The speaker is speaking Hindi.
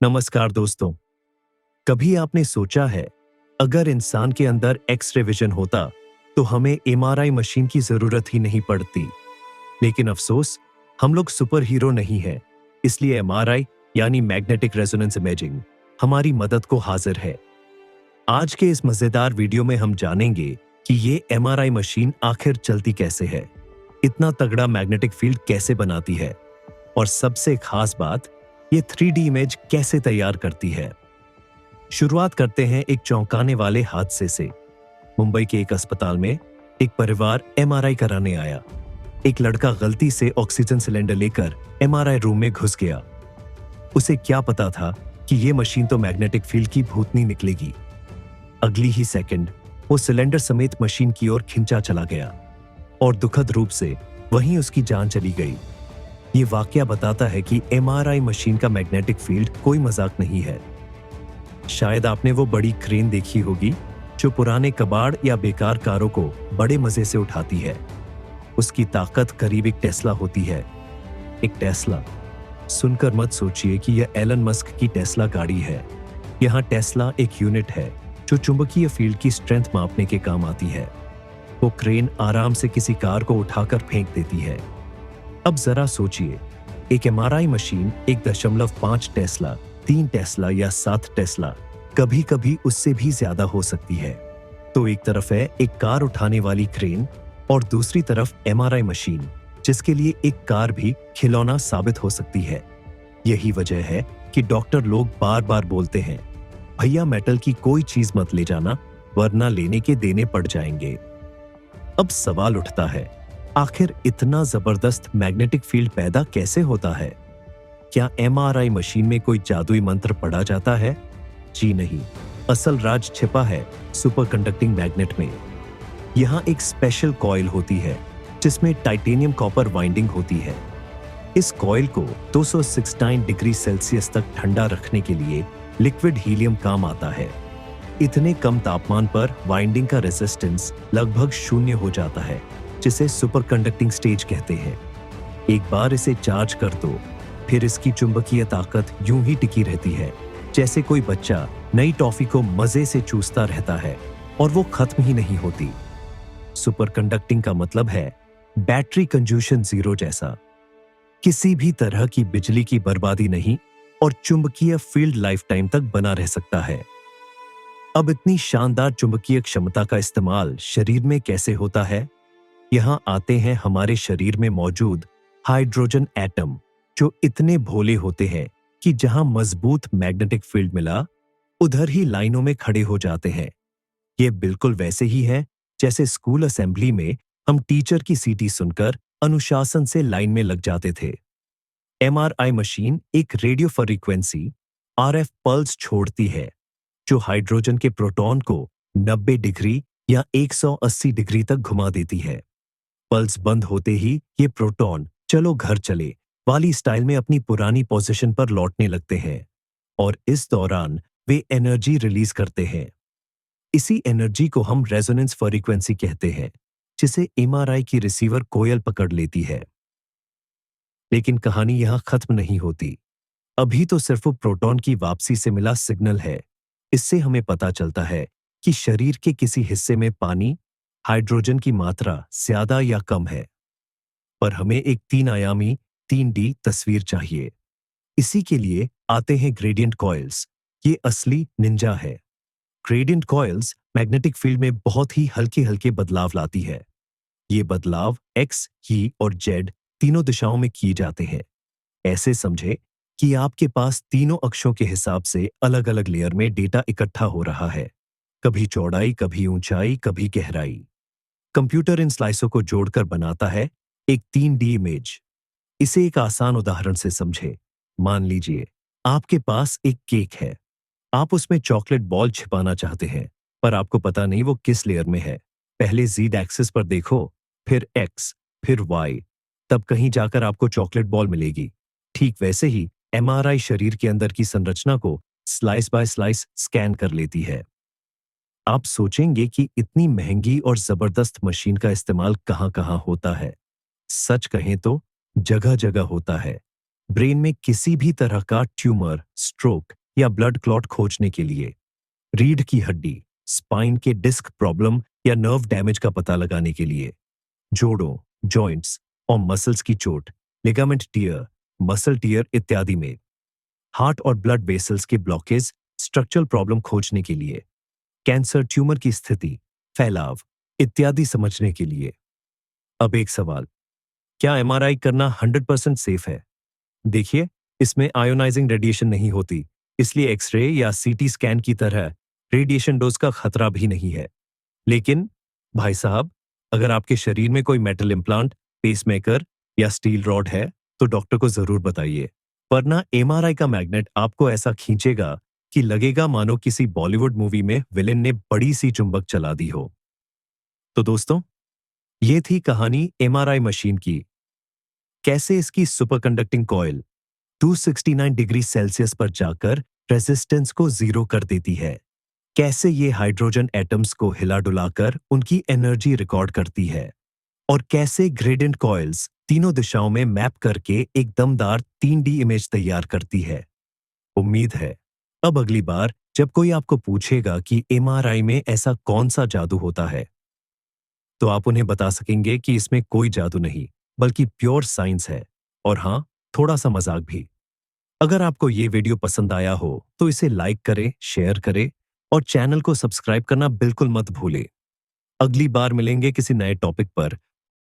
नमस्कार दोस्तों। कभी आपने सोचा है, अगर इंसान के अंदर एक्स-रे विजन होता तो हमें एमआरआई मशीन की जरूरत ही नहीं पड़ती। लेकिन अफसोस, हम लोग सुपर हीरो नहीं हैं। इसलिए एमआरआई यानी मैग्नेटिक रेजोनेंस इमेजिंग हमारी मदद को हाजिर है। आज के इस मजेदार वीडियो में हम जानेंगे कि ये एमआरआई मशीन आखिर चलती कैसे है, इतना तगड़ा मैग्नेटिक फील्ड कैसे बनाती है और सबसे खास बात, ये 3D इमेज कैसे तैयार करती है। शुरुआत करते हैं एक चौंकाने वाले हादसे से। मुंबई के एक अस्पताल में एक परिवार एमआरआई कराने आया। एक लड़का गलती से ऑक्सीजन सिलेंडर लेकर एमआरआई रूम में घुस गया। उसे क्या पता था कि यह मशीन तो मैग्नेटिक फील्ड की भूतनी निकलेगी। अगली ही सेकंड वो सिलेंडर समेत मशीन की ओर खिंचा चला गया और दुखद रूप से वहीं उसकी जान चली गई। ये वाकया बताता है कि एमआरआई मशीन का मैग्नेटिक फील्ड कोई मजाक नहीं है। शायद आपने वो बड़ी क्रेन देखी होगी जो पुराने कबाड़ या बेकार कारों को बड़े मजे से उठाती है। उसकी ताकत करीब एक टेस्ला होती है। एक टेस्ला सुनकर मत सोचिए कि यह एलन मस्क की टेस्ला गाड़ी है। यहाँ टेस्ला एक यूनिट है जो चुंबकीय फील्ड की स्ट्रेंथ मापने के काम आती है। वो क्रेन आराम से किसी कार को उठाकर फेंक देती है। अब जरा सोचिए, एक एमआरआई मशीन 1.5 टेस्ला, 3 टेस्ला या 7 टेस्ला, कभी कभी उससे भी ज्यादा हो सकती है। तो एक तरफ है एक कार उठाने वाली क्रेन और दूसरी तरफ एमआरआई मशीन, जिसके लिए एक कार भी खिलौना साबित हो सकती है। यही वजह है कि डॉक्टर लोग बार बार बोलते हैं, भैया मेटल की कोई चीज मत ले जाना वरना लेने के देने पड़ जाएंगे। अब सवाल उठता है, आखिर इतना जबरदस्त मैग्नेटिक फील्ड पैदा कैसे होता है? क्या एमआरआई मशीन में कोई जादुई मंत्र पढ़ा जाता है? जी नहीं, असल राज छिपा है सुपर कंडक्टिंग मैग्नेट में। यहाँ एक स्पेशल कॉइल होती है जिसमें टाइटेनियम कॉपर वाइंडिंग होती है। इस कॉइल को 269 डिग्री सेल्सियस तक ठंडा रखने के लिए लिक्विड हीलियम काम आता है। इतने कम तापमान पर वाइंडिंग का रेजिस्टेंस लगभग शून्य हो जाता है, जिसे सुपर कंडक्टिंग स्टेज कहते हैं। एक बार इसे चार्ज कर दो, फिर इसकी चुंबकीय ताकत यूं ही टिकी रहती है जैसे कोई बच्चा नई टॉफी को मजे से चूसता रहता है और वो खत्म ही नहीं होती। सुपर कंडक्टिंग का मतलब है बैटरी कंज्यूशन जीरो जैसा। किसी भी तरह की बिजली की बर्बादी नहीं और चुंबकीय फील्ड लाइफ टाइम तक बना रह सकता है। अब इतनी शानदार चुंबकीय क्षमता का इस्तेमाल शरीर में कैसे होता है? यहां आते हैं हमारे शरीर में मौजूद हाइड्रोजन एटम, जो इतने भोले होते हैं कि जहां मजबूत मैग्नेटिक फील्ड मिला, उधर ही लाइनों में खड़े हो जाते हैं। ये बिल्कुल वैसे ही है जैसे स्कूल असेंबली में हम टीचर की सीटी सुनकर अनुशासन से लाइन में लग जाते थे। एमआरआई मशीन एक रेडियो फ्रीक्वेंसी आरएफ पल्स छोड़ती है जो हाइड्रोजन के प्रोटॉन को 90 डिग्री या 180 डिग्री तक घुमा देती है। पल्स बंद होते ही ये प्रोटॉन चलो घर चले वाली स्टाइल में अपनी पुरानी पोजीशन पर लौटने लगते हैं और इस दौरान वे एनर्जी रिलीज करते हैं। इसी एनर्जी को हम रेजोनेंस फ्रीक्वेंसी कहते हैं, जिसे एमआरआई की रिसीवर कोयल पकड़ लेती है। लेकिन कहानी यहां खत्म नहीं होती। अभी तो सिर्फ वो प्रोटॉन की वापसी से मिला सिग्नल है। इससे हमें पता चलता है कि शरीर के किसी हिस्से में पानी, हाइड्रोजन की मात्रा ज्यादा या कम है। पर हमें एक 3 आयामी 3D तस्वीर चाहिए। इसी के लिए आते हैं ग्रेडियंट कॉइल्स। ये असली निंजा है। ग्रेडियंट कॉइल्स मैग्नेटिक फील्ड में बहुत ही हल्के हल्के बदलाव लाती है। ये बदलाव एक्स, ई और जेड तीनों दिशाओं में किए जाते हैं। ऐसे समझे कि आपके पास तीनों अक्षों के हिसाब से अलग अलग लेयर में डेटा इकट्ठा हो रहा है, कभी चौड़ाई, कभी ऊंचाई, कभी गहराई। कंप्यूटर इन स्लाइसों को जोड़कर बनाता है एक 3D इमेज। इसे एक आसान उदाहरण से समझे। मान लीजिए आपके पास एक केक है। आप उसमें चॉकलेट बॉल छिपाना चाहते हैं, पर आपको पता नहीं वो किस लेयर में है। पहले Z एक्सिस पर देखो, फिर X, फिर Y, तब कहीं जाकर आपको चॉकलेट बॉल मिलेगी। ठीक वैसे ही एमआरआई शरीर के अंदर की संरचना को स्लाइस बाय स्लाइस स्कैन कर लेती है। आप सोचेंगे कि इतनी महंगी और जबरदस्त मशीन का इस्तेमाल कहां-कहां होता है। सच कहें तो जगह जगह होता है। ब्रेन में किसी भी तरह का ट्यूमर, स्ट्रोक या ब्लड क्लॉट खोजने के लिए, रीढ़ की हड्डी, स्पाइन के डिस्क प्रॉब्लम या नर्व डैमेज का पता लगाने के लिए, जोड़ों, जॉइंट्स और मसल्स की चोट, लिगामेंट टियर, मसल टियर इत्यादि में, हार्ट और ब्लड वेसल्स के ब्लॉकेज, स्ट्रक्चरल प्रॉब्लम खोजने के लिए, कैंसर ट्यूमर की स्थिति, फैलाव इत्यादि समझने के लिए। अब एक सवाल, क्या एमआरआई करना 100% सेफ है? देखिए, इसमें आयोनाइजिंग रेडिएशन नहीं होती, इसलिए एक्सरे या सीटी स्कैन की तरह रेडिएशन डोज का खतरा भी नहीं है। लेकिन भाई साहब, अगर आपके शरीर में कोई मेटल इम्प्लांट, पेसमेकर या स्टील रॉड है, तो डॉक्टर को जरूर बताइए, वरना एमआरआई का मैग्नेट आपको ऐसा खींचेगा कि लगेगा मानो किसी बॉलीवुड मूवी में विलेन ने बड़ी सी चुंबक चला दी हो। तो दोस्तों, ये थी कहानी एमआरआई मशीन की। कैसे इसकी सुपरकंडक्टिंग कॉइल 269 डिग्री सेल्सियस पर जाकर रेजिस्टेंस को जीरो कर देती है। कैसे ये हाइड्रोजन एटम्स को हिला डुलाकर उनकी एनर्जी रिकॉर्ड करती है। और कैसे ग्रेडियंट कॉइल्स तीनों दिशाओं में मैप करके एक दमदार 3D इमेज तैयार करती है। उम्मीद है अब अगली बार जब कोई आपको पूछेगा कि एमआरआई में ऐसा कौन सा जादू होता है, तो आप उन्हें बता सकेंगे कि इसमें कोई जादू नहीं, बल्कि प्योर साइंस है। और हाँ, थोड़ा सा मजाक भी। अगर आपको ये वीडियो पसंद आया हो तो इसे लाइक करें, शेयर करें और चैनल को सब्सक्राइब करना बिल्कुल मत भूलें। अगली बार मिलेंगे किसी नए टॉपिक पर